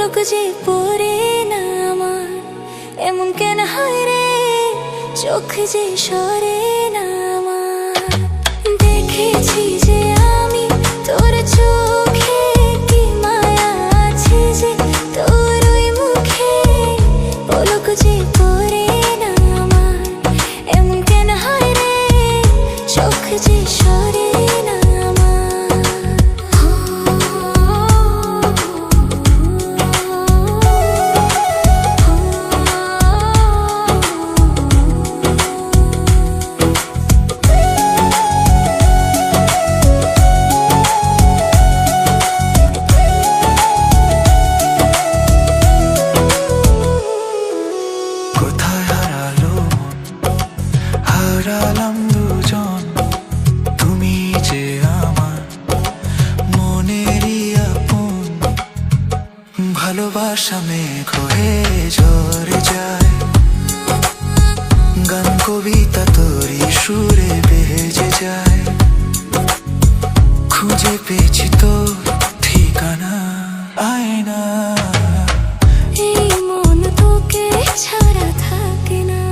পলক যে পড়ে না আমার, এমন কেন হয় রে চোখ যে সরে না আমার। দেখেছি যে আমি তোর চোখে, কি মায়া আছে যে তোর ওই মুখে, পলক যে পড়ে না আমার, এমন কেন হয় রে চোখ যে সরে না আমার। হারালাম দুজন, তুমি যে আমার মনেরই আপন। ভালোবাসা মেঘ হয়ে ঝরে যায়, গান কবিতা তোরই সুরে ভেজে যায়। খুঁজে পেয়েছি তোর ঠিকানা, আয়না এই মন তোকে ছাড়া থাকে না।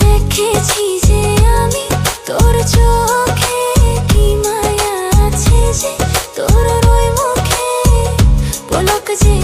দেখেছি যে আমি তোর চোখে, কি মায়া আছে যে তোর ওই মুখে, পলক যে